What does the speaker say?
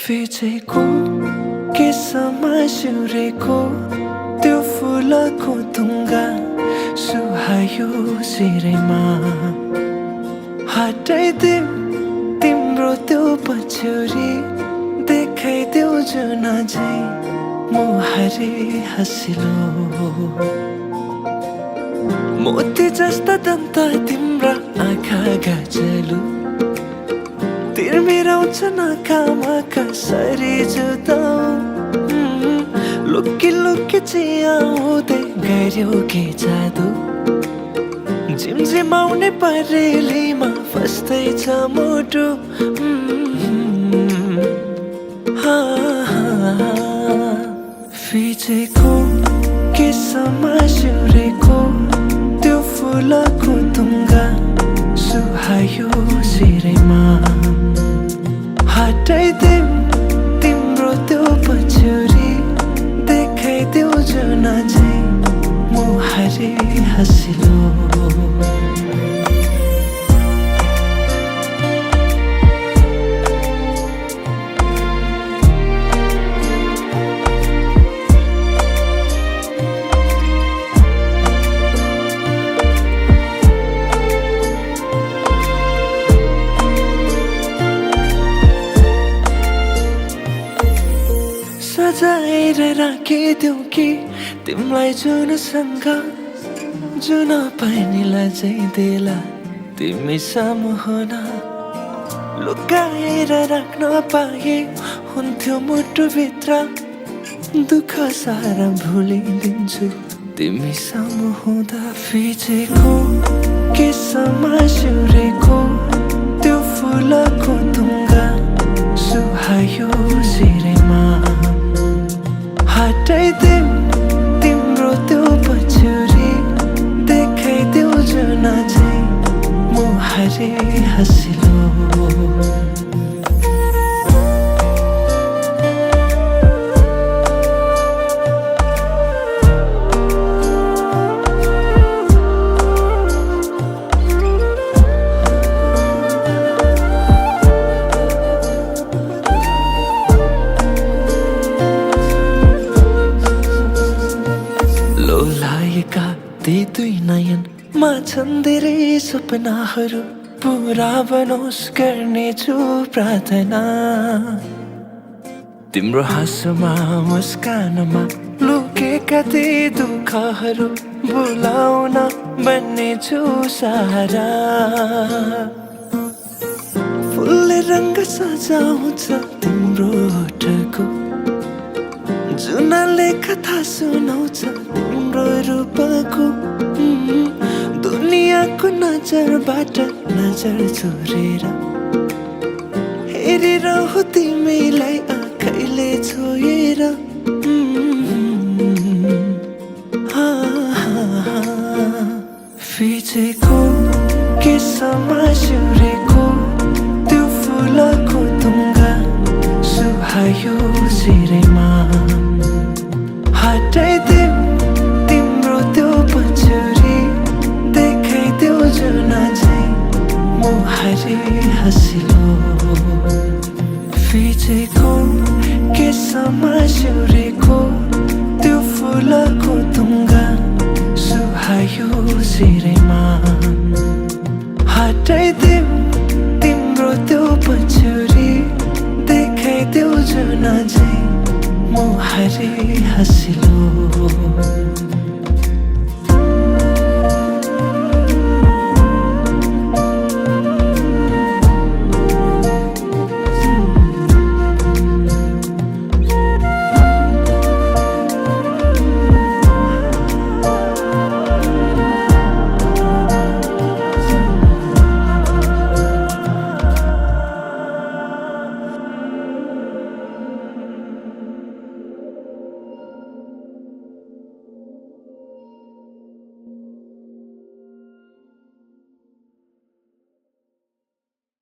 फिचेको केसमा सिउरेको त्यो फुलको तुङ्गा सुहायो शिरमा हटाइदेऊ तिम्रो त्यो पछ्यौरी देखाइदेऊ जुन झै मुहारी हँसिलो मोती जस्ता दन्त तिम्रा आँखा गाजलु तिर्मिराउँछ नाकामा कसरी जुदाऊ लुकी लुकी चियाउँदै गर्यो के जादु झिमझिमाउने परेलीमा फस्दैछ मुटु फिचेको केसमा सिउरेको त्यो फुलको तुङ्गा सुहायो शिरमा हटाइदेऊ तिम्रो त्यो पछ्यौरी देखाइदेऊ जुन झै मुहारी हँसिलो सजाएर राखिदेऊ कि तिमीलाई जुनसँग जुन पानीलाई चाहिँ देला तिमी सामु हुन लुकाएर राख्न पाए हुन्थ्यो मुटुभित्र दुःख सारा भुलिदिन्छु तिमी सामु हुँदा फिचेको केसमा सिउरेको त्यो फुलको तुङ्गा सुहायो शिरमा हटाइदेऊ तिम्रो त्यो पछ्यौरी देखाइदेऊ जुन झै मुहारी हँसिलो लोलाएका ती दुई नयनमा छन् धेरै सपनाहरू पुरा बनोस् गर्नेछु प्रार्थना तिम्रो हाँसोमा मुस्कानमा लुकेका ती दुःखहरू भुलाउन बन्नेछु सहारा फुलले रङ्ग सजाउँछ तिम्रो ओठको जुनले कथा सुनाउँछ तिम्रो रूपको दुनियाँको नजरबाट नजर चोरेर हेरिरहु तिमीलाई आँखैले छोएर फिचेको केसमा सिउरेको त्यो फुलको तुङ्गा सुहायो शिरमा हटाइदेऊ तिम्रो त्यो पछ्यौरी देखाइदेऊ जुन झै मुहारी हँसिलो फिचेको केसमा सिउरेको त्यो फुलको तुङ्गा सुहायो शिरमा हटाइदेऊ तिम्रो त्यो पछ्यौरी देखाइदेऊ जुन झै मुहारी हँसिलो